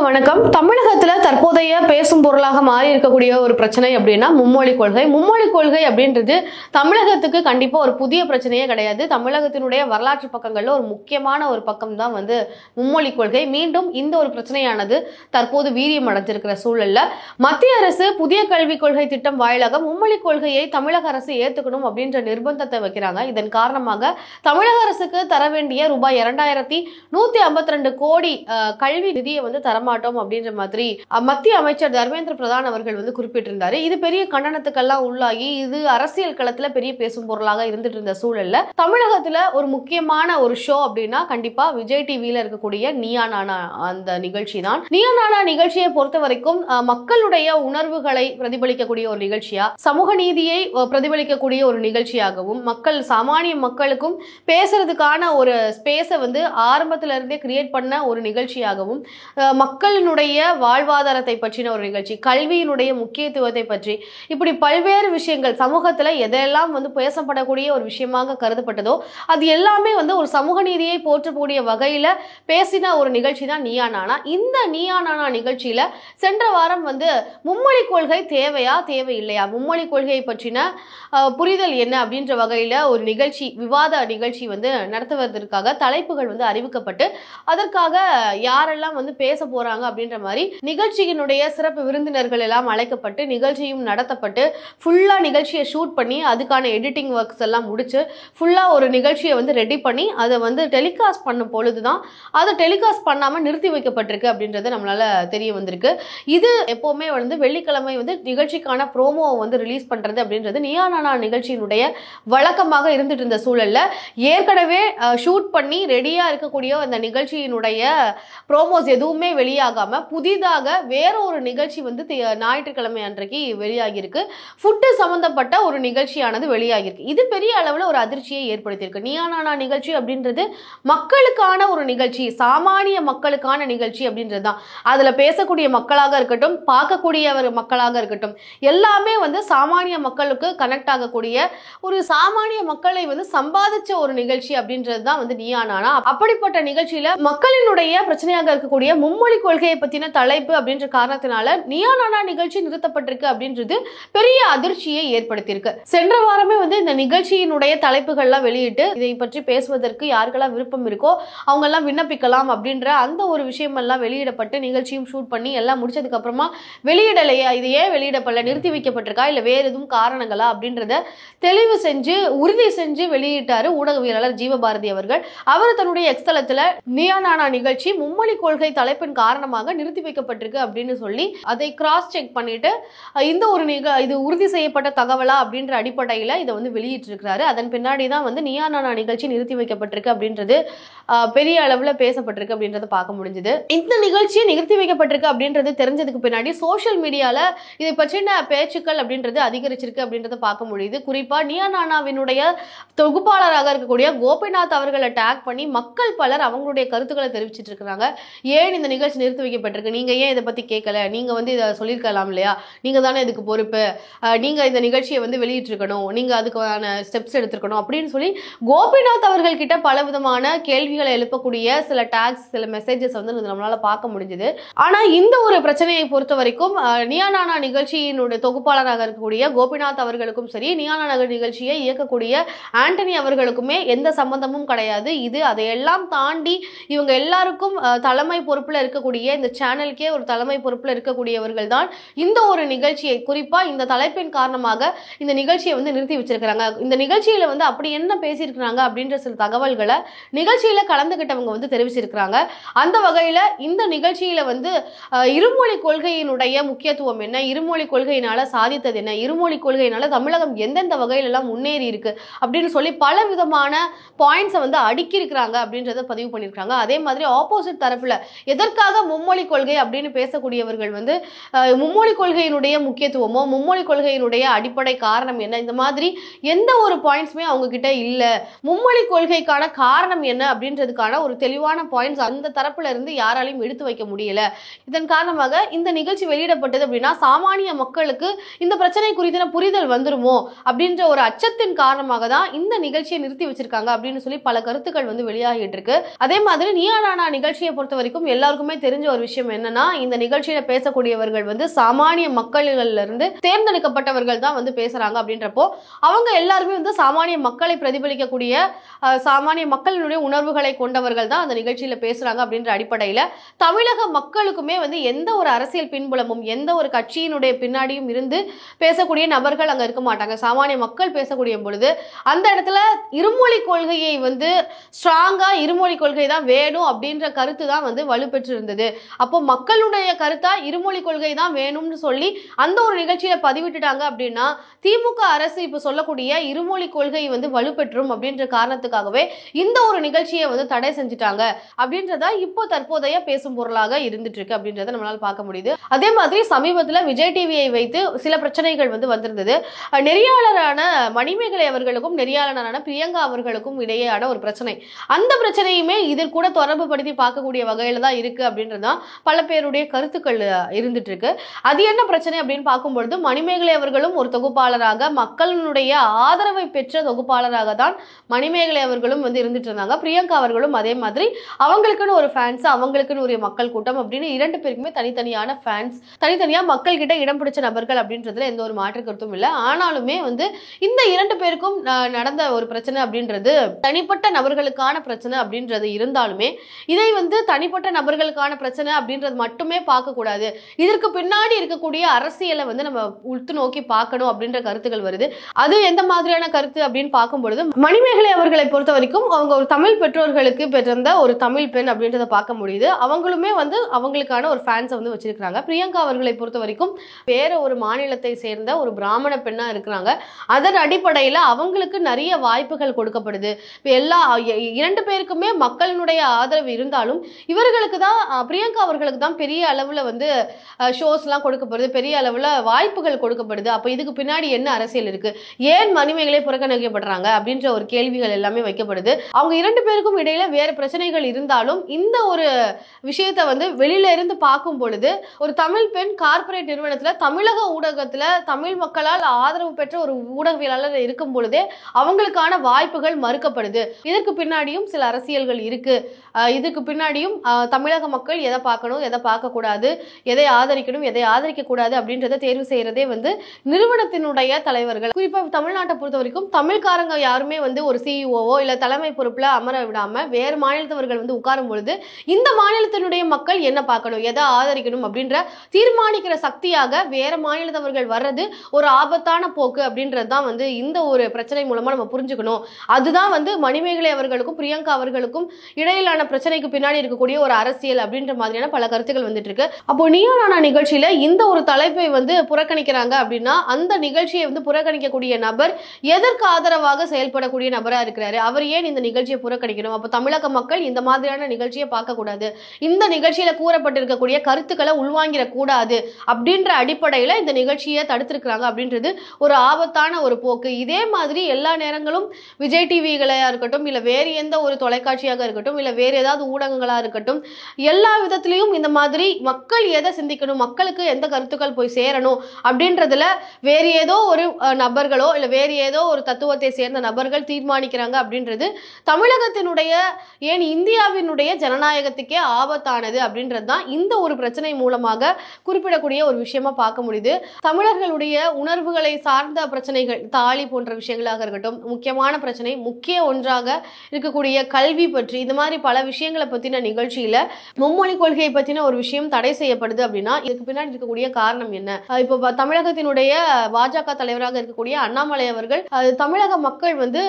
வணக்கம். தமிழகத்துல தற்போதைய பேசும் பொருளாக மாறி இருக்கக்கூடிய ஒரு பிரச்சனை அப்படின்னா மும்மொழி கொள்கை. மும்மொழி கொள்கை அப்படின்றது தமிழகத்துக்கு கண்டிப்பா ஒரு புதிய பிரச்சனையே கிடையாது. தமிழகத்தினுடைய வரலாற்று பக்கங்கள்ல ஒரு முக்கியமான ஒரு பக்கம் தான் மும்மொழி கொள்கை. மீண்டும் இந்த ஒரு பிரச்சனையானது தற்போது வீரியம் அடைஞ்சிருக்கிற சூழல்ல மத்திய அரசு புதிய கல்விக் கொள்கை திட்டம் வாயிலாக மும்மொழி கொள்கையை தமிழக அரசு ஏத்துக்கணும் அப்படின்ற நிர்பந்தத்தை வைக்கிறாங்க. இதன் காரணமாக தமிழக அரசுக்கு தர வேண்டிய ரூபாய் 2152 கோடி கல்வி நிதியை தரமாட்டோம் அப்படின்ற மாதிரி மத்திய அமைச்சர் தர்மேந்திர பிரதான் அவர்கள் குறிப்பிட்டிருந்தாரு. இது பெரிய கண்டனத்துக்கெல்லாம் உள்ளாகி இது அரசியல் களத்துல பெரிய பேசும் பொருளாக இருந்துட்டு இருந்த சூழல்ல தமிழகத்துல ஒரு முக்கியமான ஒரு ஷோ அப்படின்னா கண்டிப்பா விஜய் டிவியில இருக்கக்கூடிய நீயா நானா அந்த நிகழ்ச்சி தான். நீயா நானா நிகழ்ச்சியை பொறுத்த வரைக்கும் மக்களுடைய உணர்வுகளை பிரதிபலிக்கக்கூடிய ஒரு நிகழ்ச்சியா, சமூக நீதியை பிரதிபலிக்கக்கூடிய ஒரு நிகழ்ச்சியாகவும், சாமானிய மக்களுக்கும் பேசுறதுக்கான ஒரு ஸ்பேஸை ஆரம்பத்துல இருந்தே கிரியேட் பண்ண ஒரு நிகழ்ச்சியாகவும், மக்களினுடைய வாழ்வாதாரத்தை பற்றின ஒரு நிகழ்ச்சி, கல்வியினுடைய முக்கியத்துவத்தை பற்றி, இப்படி பல்வேறு விஷயங்கள் சமூகத்துல எதெல்லாம் பேசப்படக்கூடிய ஒரு விஷயமாக கருதப்பட்டதோ அது எல்லாமே ஒரு சமூக நீதியை போற்றக்கூடிய வகையில பேசின ஒரு நிகழ்ச்சி தான் நீயா நானா. இந்த நீயா நானா நிகழ்ச்சியில சென்ற வாரம் மும்மொழி கொள்கை தேவையா தேவையில்லையா, மும்மொழி கொள்கையை பற்றின புரிதல் என்ன அப்படின்ற வகையில ஒரு நிகழ்ச்சி, விவாத நிகழ்ச்சி நடத்துவதற்காக தலைப்புகள் அறிவிக்கப்பட்டு அதற்காக யாரெல்லாம் பேச போறாங்க அப்படின்ற மாதிரி நிகழ்ச்சியினுடைய சிறப்பு விருந்தினர்கள் எல்லாம் அழைக்கப்பட்டு நிகழ்ச்சியும் நடத்தப்பட்டு ஃபுல்லா நிகழ்ச்சியை ஷூட் பண்ணி அதுக்கான எடிட்டிங் ஒர்க்ஸ் எல்லாம் முடிச்சு ஃபுல்லா ஒரு நிகழ்ச்சியை ரெடி பண்ணி அதை டெலிகாஸ்ட் பண்ணும் பொழுதுதான் அதை டெலிகாஸ்ட் பண்ணாம நிறுத்தி வைக்கப்பட்டிருக்கு அப்படின்றது நம்மளால தெரிய வந்திருக்கு. இது எப்பவுமே வெள்ளிக்கிழமை நிகழ்ச்சிக்கான ப்ரோமோ ரிலீஸ் பண்றது அப்படின்றது நீயா நானா நிகழ்ச்சியினுடைய வழக்கமாக இருந்துட்டு இருந்த சூழல்ல ஏற்கனவே ஷூட் பண்ணி ரெடியா இருக்கக்கூடிய அந்த நிகழ்ச்சியினுடைய ப்ரோமோஸ் எதுவுமே வெளியாகாம புதிதாக வேற ஒரு நிகழ்ச்சி ஞாயிற்றுக்கிழமை அன்றைக்கு வெளியாகி இருக்கு. ஃபுட்டு சம்பந்தப்பட்ட ஒரு நிகழ்ச்சியானது வெளியாகி இருக்கு. இது பெரிய அளவுல ஒரு அதிர்ச்சியை ஏற்படுத்தியிருக்கு. நீயா நானா நிகழ்ச்சி அப்படின்றது மக்களுக்கான ஒரு நிகழ்ச்சி, சாமானிய மக்களுக்கான நிகழ்ச்சி அப்படின்றது தான். அதுல பேசக்கூடிய மக்களாக இருக்கட்டும், பார்க்கக்கூடிய மக்களாக இருக்கட்டும், எல்லாமே சாமானிய மக்களுக்கு கனெக்ட் ஆகக்கூடிய ஒரு சாமானிய மக்களை சம்பாதிச்ச ஒரு நிகழ்ச்சி அப்படின்றது தான் நீயா நானா. அப்படிப்பட்ட நிகழ்ச்சியில மக்களினுடைய பிரச்சனையாக இருக்கக்கூடிய மும்மொழி கொள்கையை பத்தின தலைப்பு அப்படின்ற காரணத்தினால நீயா நானா நிகழ்ச்சி நிறுத்தப்பட்டிருக்கு அப்படின்றது பெரிய அதிர்ச்சியை ஏற்படுத்தியிருக்கு. சென்ற வாரமே இந்த நிகழ்ச்சியினுடைய தலைப்புகள்லாம் வெளியிட்டு இதை பற்றி பேசுவதற்கு யாருக்கெல்லாம் விருப்பம் இருக்கோ அவங்க எல்லாம் விண்ணப்பிக்கலாம் அப்படின்ற அந்த ஒரு விஷயம் எல்லாம் வெளியிடப்பட்டு நிகழ்ச்சியும் ஷூட் பண்ணி எல்லாம் முடிச்சதுக்கு அப்புறமா வெளியிடலையா, இது ஏன் வெளியிடப்படல, நிறுத்தி வைக்கப்பட்டிருக்கா, இல்ல வேற எதுவும் காரணங்களா அப்படின்றத தெளிவு செஞ்சு உறுதி செஞ்சு வெளியிட்டாரு ஊடகவியலாளர் ஜீவபாரதி அவர்கள். அவர் தன்னுடைய எக்ஸ்தலத்துல நீயா நானா நிகழ்ச்சி மும்மொழி கொள்கை தலைப்பின் காரணமாக நிறுத்தி வைக்கப்பட்டிருக்கு அப்படின்னு சொல்லி அதை கிராஸ் செக் பண்ணிட்டு இந்த ஒரு இது உறுதி செய்யப்பட்ட தகவலா அப்படின்ற அடிப்படையில இதை வெளியிட்டு இருக்கிறாரு. அதன் பின்னாடி தான் நீயா நானா நிகழ்ச்சி நிறுத்தி வைக்கப்பட்டிருக்கு அப்படின்றது பெரிய அளவுல பேசப்பட்டிருக்கு அப்படின்றத பார்க்க முடிஞ்சது. இந்த நிகழ்ச்சியை நிறுத்தி வைக்கப்பட்டிருக்கு அப்படின்றது தெரிஞ்சதுக்கு பின்னாடி சோசியல் மீடியால இதை பற்றின பேச்சுக்கள் அப்படின்றது அதிகரிச்சிருக்கு அப்படின்றத பார்க்க முடியுது. குறிப்பா நீயா நானாவினுடைய தொகுப்பாளராக இருக்கக்கூடிய கோபிநாத் அவர்களை டேக் பண்ணி மக்கள் பலர் அவங்களுடைய கருத்துக்களை தெரிவிச்சிட்டு இருக்கிறாங்க. ஏன் இந்த நிகழ்ச்சி நிறுத்தி வைக்கப்பட்டிருக்கு, நீங்க ஏன் இதை பத்தி கேட்கல, நீங்க இதை சொல்லியிருக்கலாம் இல்லையா, நீங்க தானே இதுக்கு பொறுப்பு, நீங்க இந்த நிகழ்ச்சியை வெளியிட்டிருக்கணும், நீங்க அதுக்கான ஸ்டெப்ஸ் எடுத்திருக்கணும் அப்படின்னு சொல்லி கோபிநாத் அவர்கள் கிட்ட பல விதமான கேள்விகளை எழுப்பக்கூடிய சில டாக்ஸ், சில மெசேஜஸ் நம்மளால பார்க்க முடிஞ்சது. ஆனா இந்த ஒரு பிரச்சனையை பொறுத்த வரைக்கும் நீயா நானா நிகழ்ச்சியினுடைய தொகுப்பாளராக இருக்கக்கூடிய கோபிநாத் அவர்களுக்கும் சரி, நீயா நானா நிகழ்ச்சியை இயக்கக்கூடிய ஆண்டனி அவர்களுக்குமே எந்த சம்பந்தமும் கிடையாது. இது அதையெல்லாம் தாண்டி இவங்க எல்லாருக்கும் தலைமை பொறுப்புல இருக்கக்கூடிய இந்த சேனலுக்கே ஒரு தலைமை பொறுப்புல இருக்கக்கூடியவர்கள் தான் இந்த ஒரு நிகழ்ச்சியை, குறிப்பா இந்த தலைப்பின் காரணமாக இந்த நிகழ்ச்சியை நிறுத்தி வச்சிருக்கிறாங்க. இந்த நிகழ்ச்சியில அப்படி என்ன பேசியிருக்கிறாங்க அப்படின்ற சில தகவல்களை நிகழ்ச்சியில கலந்துகிட்டவங்க தெரிவிச்சிருக்கிறாங்க. அந்த வகையில இந்த நிகழ்ச்சியில இருமொழி கொள்கையினுடைய முக்கியத்துவம் என்ன, இருமொழி கொள்கையினால சாதித்தது என்ன, இருமொழி கொள்கையினால தமிழகம் எந்தெந்த வகையில எல்லாம் முன்னேறி இருக்கு அப்படின்னு சொல்லி பல விதமான பாயிண்ட்ஸை அடுக்கி இருக்கிறாங்க அப்படின்றத பதிவு பண்ணியிருக்காங்க. அதே மாதிரி ஆப்போசிட் தரப்புல எதற்காக மும்மொழி கொள்கை அப்படின்னு பேசக்கூடியவர்கள் மும்மொழி கொள்கையினுடைய முக்கியத்துவமோ மும்மொழி கொள்கையினுடைய அடிப்படை காரணம் என்ன, இந்த மாதிரி எந்த ஒரு பாயிண்ட்ஸுமே அவங்க கிட்ட இல்ல. மும்மொழி கொள்கைக்கான காரணம் என்ன அப்படின்றதுக்கான ஒரு தெளிவான பாயிண்ட்ஸ் அந்த தரப்புல இருந்து யாராலையும் எடுத்து வைக்க முடியல. இதன் காரணமாக இந்த நிகழ்ச்சி வெளியிடப்பட்டது அப்படின்னா சாமானிய மக்களுக்கு இந்த பிரச்சனை குறித்த புரிதல் வந்துருமோ அப்படின்ற ஒரு அச்சத்தின் காரணமாக தான் இந்த நிகழ்ச்சியை நிறுத்தி வச்சிருக்காங்க அப்படின்னு சொல்லி பல கருத்துக்கள் வெளியாகிட்டு இருக்கு. அதே மாதிரி நீயா நானா நிகழ்ச்சியை பொறுத்த வரைக்கும் எல்லாருக்குமே தெரிஞ்ச தெரிஞ்ச ஒரு விஷயம் என்னன்னா, இந்த நிகழ்ச்சியில பேசக்கூடியவர்கள் வந்து சாமானிய மக்கள்ல இருந்து தேர்ந்தெடுக்கப்பட்டவர்கள் தான் வந்து பேசுறாங்க அப்படின்றப்போ அவங்க எல்லாருமே வந்து சாமானிய மக்களை பிரதிபலிக்கக்கூடிய சாமானிய மக்களினுடைய உணர்வுகளை கொண்டவர்கள் தான் அந்த நிகழ்ச்சியில பேசுறாங்க அப்படின்ற அடிப்படையில தமிழக மக்களுக்குமே வந்து எந்த ஒரு அரசியல் பின்புலமும் எந்த ஒரு கட்சியினுடைய பின்னாடியும் இருந்து பேசக்கூடிய நபர்கள் அங்க இருக்க மாட்டாங்க. சாமானிய மக்கள் பேசக்கூடிய பொழுது அந்த இடத்துல இருமொழி கொள்கையை வந்து ஸ்ட்ராங்கா இருமொழி கொள்கை தான் வேணும் அப்படின்ற கருத்து தான் வந்து வலுப்பெற்று இருந்தது. அப்போ மக்களுடைய கருத்தா இருமொழி கொள்கை தான் வேணும்னு சொல்லி அந்த ஒரு நிகழ்ச்சியில பதிவிட்டுட்டாங்க அப்படின்னா திமுக அரசு இப்ப சொல்லக்கூடிய இருமொழி கொள்கை வந்து வலுப்பெற்றும் அப்படின்ற காரணத்துக்காகவே இந்த ஒரு நிகழ்ச்சியை வந்து தடை செஞ்சுட்டாங்க அப்படின்றதா இப்போ தற்போதைய பேசும் பொருளாக இருந்துட்டு இருக்கு அப்படின்றத நம்மளால பார்க்க முடியுது. அதே மாதிரி சமீபத்துல விஜய் டிவியை வைத்து சில பிரச்சனைகள் வந்து வந்திருந்தது. நெறியாளரான மணிமேகலை அவர்களுக்கும் நெறியாளரான பிரியங்கா அவர்களுக்கும் இடையேயான ஒரு பிரச்சனை. அந்த பிரச்சனையுமே இதில் கூட தொடர்பு படுத்தி பார்க்கக்கூடிய வகையில தான் இருக்கு அப்படின்றதான் பல பேருடைய கருத்துக்கள் இருந்துட்டு இருக்கு. அது என்ன பிரச்சனை அப்படின்னு பார்க்கும்பொழுது மணிமேகலை அவர்களும் ஒரு தொகுப்பாளராக மக்களுடைய ஆதரவை பெற்ற தொகுப்பாளராக தான் மணிமேகலை அவர்களும் வந்து இருந்துட்டு இருந்தாங்க. பிரியங்கா அவர்களும் அதே மாதிரி அவங்களுக்குன்னு ஒரு ஃபேன்ஸ் அவங்களுக்குன்னு ஒரு மக்கள் கூட்டம் அப்படின்னு இரண்டு பேருக்குமே தனித்தனியான ஃபேன்ஸ் தனித்தனியா மக்கள் கிட்ட இடம் பிடிச்ச நபர்கள் அப்படின்றதுல எந்த ஒரு மாற்று கருத்தும் இல்லை. ஆனாலுமே வந்து இந்த இரண்டு பேருக்கும் நடந்த ஒரு பிரச்சனை அப்படின்றது தனிப்பட்ட நபர்களுக்கான பிரச்சனை அப்படின்றது இருந்தாலுமே இதை வந்து தனிப்பட்ட நபர்களுக்கான பிரச்சனை அப்படின்றது மட்டுமே பார்க்க கூடாது. இதற்கு பின்னாடி இருக்கக்கூடிய அரசியலை வந்து நம்ம உத்து நோக்கி பார்க்கணும் அப்படின்ற கருத்துக்கள் வருது. அது எந்த மாதிரியான கருத்து அப்படின்னு பார்க்கும் பொழுது மணிமேகலை அவர்களை பொறுத்த வரைக்கும் அவங்க ஒரு தமிழ் பெற்றோர்களுக்கு பிறந்த ஒரு தமிழ் பெண் அப்படின்றத பார்க்க முடியுது. அவங்களுமே வந்து அவங்களுக்கான ஒரு ஃபேன்ஸை வந்து வச்சிருக்காங்க. பிரியங்கா அவர்களை பொறுத்த வரைக்கும் வேற ஒரு மாநிலத்தை சேர்ந்த ஒரு பிராமண பெண்ணா இருக்கிறாங்க. அதன் அடிப்படையில் அவங்களுக்கு நிறைய வாய்ப்புகள் கொடுக்கப்படுது. எல்லா இரண்டு பேருக்குமே மக்களினுடைய ஆதரவு இருந்தாலும் இவர்களுக்கு தான் பிரியங்கா அவர்களுக்கு தான் பெரிய அளவுல வந்து ஷோஸ்லாம் கொடுக்கப்படுது, பெரிய அளவுல வாய்ப்புகள் கொடுக்கப்படுது. அப்போ இதுக்கு பின்னாடி என்ன அரசியல் இருக்கு, ஏன் மணிமேகலை புறக்கணிக்கப்படுறாங்க அப்படின்ற ஒரு கேள்விகள் எல்லாமே வைக்கப்படுது. அவங்க இரண்டு பேருக்கும் இடையில வேற பிரச்சனைகள் இருந்தாலும் இந்த ஒரு விஷயத்தை வந்து வெளியில இருந்து பார்க்கும் பொழுது ஒரு தமிழ் பெண் கார்ப்பரேட் நிறுவனத்துல தமிழக ஊடகத்துல தமிழ் மக்களால் ஆதரவு பெற்ற ஒரு ஊடகவியலாளர் இருக்கும் பொழுதே அவங்களுக்கான வாய்ப்புகள் மறுக்கப்படுது. இதற்கு பின்னாடியும் சில அரசியல்கள் இருக்கு. இதுக்கு பின்னாடியும் தமிழக மக்கள் எதை பார்க்கணும், எதை பார்க்கக்கூடாது, எதை ஆதரிக்கணும், எதை ஆதரிக்க கூடாது அப்படின்றத தேர்வு செய்யறதே வந்து நிறுவனத்தினுடைய தலைவர்கள். குறிப்பாக தமிழ்நாட்டை பொறுத்த வரைக்கும் தமிழ்காரங்க யாருமே வந்து ஒரு சிஇஓவோ இல்ல தலைமை பொறுப்புல அமர விடாம வேறு மாநிலத்தவர்கள் வந்து உட்காரும் பொழுது இந்த மாநிலத்தினுடைய மக்கள் என்ன பார்க்கணும், எதை ஆதரிக்கணும் அப்படின்ற தீர்மானிக்கிற சக்தியாக வேற மாநிலத்தவர்கள் வர்றது ஒரு ஆபத்தான போக்கு அப்படின்றது தான் வந்து இந்த ஒரு பிரச்சனை மூலமா நம்ம புரிஞ்சுக்கணும். அதுதான் வந்து மணிமேகலை அவர்களுக்கும் பிரியங்கா அவர்களுக்கும் இடையிலான பிரச்சனைக்கு பின்னாடி இருக்கக்கூடிய ஒரு அரசியல் அப்படின்ற மாதிரியான பல கருத்துக்கள் வந்துட்டு இருக்கு. அப்போ நீயா நானா நிகழ்ச்சியில இந்த ஒரு தலைப்பை வந்து புறக்கணிக்கிறாங்க அப்படின்னா அந்த நிகழ்ச்சியை வந்து புறக்கணிக்கக்கூடிய நபர் எதற்கு ஆதரவாக செயல்படக்கூடிய நபரா இருக்கிறாரு, அவர் ஏன் இந்த நிகழ்ச்சியை புறக்கணிக்கணும்? அப்போ தமிழக மக்கள் இந்த மாதிரியான நிகழ்ச்சியை பார்க்க கூடாது, இந்த நிகழ்ச்சியில கூறப்பட்டிருக்கக்கூடிய கருத்துக்களை உள்வாங்கிட கூடாது அப்படின்ற அடிப்படையில இந்த நிகழ்ச்சியை தடுத்திருக்கிறாங்க அப்படின்றது ஒரு ஆபத்தான ஒரு போக்கு. இதே மாதிரி எல்லா நேரங்களும் விஜய் டிவிகளையா இருக்கட்டும் இல்ல வேறு எந்த ஒரு தொலைக்காட்சியாக இருக்கட்டும் இல்ல வேறு ஏதாவது ஊடகங்களா இருக்கட்டும் எல்லா விதத்திலையும் இந்த மாதிரி மக்கள் எதை சிந்திக்கணும், மக்களுக்கு எந்த கருத்துக்கள் போய் சேரணும் அப்படின்றதுல வேறு ஏதோ ஒரு நபர்களோ இல்ல வேறு ஏதோ ஒரு தத்துவத்தை சேர்ந்த நபர்கள் தீர்மானிக்கிறாங்க அப்படின்றது தமிழகத்தினுடைய ஏன் இந்தியாவினுடைய ஜனநாயகத்துக்கே ஆபத்தானது அப்படின்றது தான் இந்த ஒரு பிரச்சனை மூலமாக குறிப்பிடக்கூடிய ஒரு விஷயமா பார்க்க முடியுது. தமிழர்களுடைய உணர்வுகளை சார்ந்த பிரச்சனைகள் தாலி போன்ற விஷயங்களாக இருக்கட்டும், முக்கியமான பிரச்சனை முக்கிய ஒன்றாக இருக்கக்கூடிய கல்வி பற்றி இந்த மாதிரி பல விஷயங்களை பத்தின நிகழ்ச்சியில மும்மொழி கொள்கையை பத்தின ஒரு விஷயம் தடை செய்யப்படுது அப்படின்னா இதுக்கு பின்னாடி இருக்கக்கூடிய காரணம் என்ன? இப்போ தமிழகத்தினுடைய பாஜக தலைவராக இருக்கக்கூடிய அண்ணாமலை அவர்கள் தமிழக மக்கள் வந்து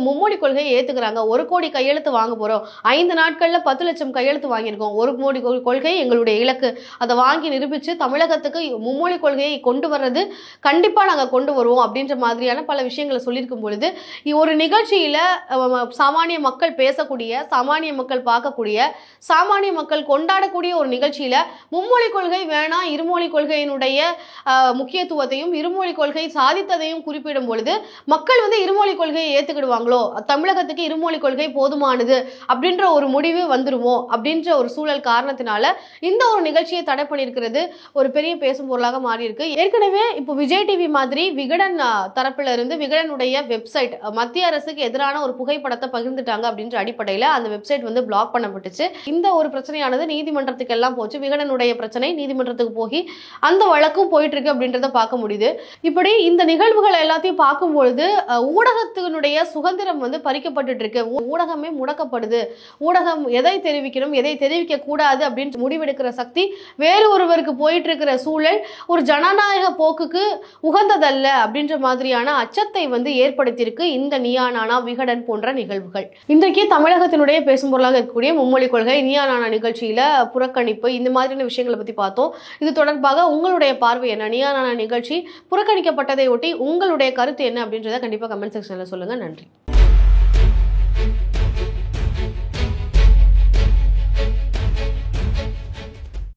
மும்மொழி கொள்கையை ஏத்துக்கிறாங்க, 1 கோடி கையெழுத்து வாங்க போறோம், 5 நாட்கள்ல 10 லட்சம் கையெழுத்து வாங்கியிருக்கோம், 1 கோடி கொள்கை எங்களுடைய இலக்கு, அதை வாங்கி நிரூபிச்சு தமிழகத்துக்கு மும்மொழி கொள்கையை கொண்டு வர்றது கண்டிப்பா நாங்க கொண்டு வருவோம் அப்படின்ற மாதிரியான பல விஷயங்களை சொல்லியிருக்கும் பொழுது ஒரு நிகழ்ச்சியில சாமானிய மக்கள் பேசக்கூடிய சாமானிய மக்கள் பார்க்கக்கூடிய சாமானிய மக்கள் கொண்டாடக்கூடிய ஒரு நிகழ்ச்சியில மும்மொழி கொள்கை வேணாம் இருமொழி கொள்கையினுடைய முக்கியத்துவத்தையும் இருமொழி கொள்கை சாதித்ததையும் குறிப்பிடும் பொழுது மக்கள் வந்து இருமொழி கொள்கையை ஏத்துக்கிடுவாங்களோ, தமிழகத்துக்கு இருமொழி கொள்கை போதுமானது அப்படின்ற ஒரு முடிவு வந்துருமோ அப்படின்ற ஒரு சூழல் காரணத்தினால இந்த ஒரு நிகழ்ச்சியை தடை பண்ணியிருக்கிறது ஒரு பெரிய பேசும் பொருளாக மாறி இருக்கு. ஏற்கனவே இப்போ விஜய் டிவி மாதிரி விகடன் தரப்புல இருந்து விகடனுடைய வெப்சைட் மத்திய அரசுக்கு எதிரான ஒரு புகைப்படத்தை பகிர்ந்துட்டாங்க அப்படின்ற அடிப்படையில் அந்த வெப்சைட் வந்து பிளாக் பண்ணப்பட்டுச்சு. இந்த ஒரு பிரச்சனையானது அப்படின்றது நீதிமன்றத்துக்கு எல்லாம் போச்சு. விகடனுடைய பிரச்சனை நீதிமன்றத்துக்கு போய் அந்த வழக்கும் போயிட்டு இருக்கு அப்படின்றத பார்க்க முடியுது. இப்படி இந்த நிகழ்வுகள் எல்லாத்தையும் பார்க்கும்பொழுது ஊடகத்தினுடைய சுதந்திரம் வந்து பறிக்கப்பட்டு இருக்கு. ஊடகமே முடக்கப்படுது. ஊடகம் எதை தெரிவிக்கணும் எதை தெரிவிக்க கூடாது அப்படின்னு முடிவெடுக்கிற சக்தி வேறு ஒருவருக்கு போயிட்டு இருக்கிற சூழல் ஒரு ஜனநாயக போக்குக்கு உகந்ததல்ல அப்படின்ற மாதிரியான அச்சத்தை வந்து ஏற்படுத்தியிருக்கு இந்த நீயா நானா விகடன் போன்ற நிகழ்வுகள். இன்றைக்கு தமிழகத்தினுடைய பேசும் பொருளாக இருக்கக்கூடிய மும்மொழி கொள்கை, நீயா நானா நிகழ்ச்சியில புறக்கணிப்பு, இந்த மாதிரியான விஷயங்களை பத்தி பார்த்தோம். இது தொடர்பாக உங்களுடைய பார்வை என்ன? நீயா நானா நிகழ்ச்சி புறக்கணிக்கப்பட்டதை ஒட்டி உங்களுடைய கருத்து என்ன அப்படின்றத கண்டிப்பா கமெண்ட் செக்ஷன்ல சொல்லுங்க. நன்றி.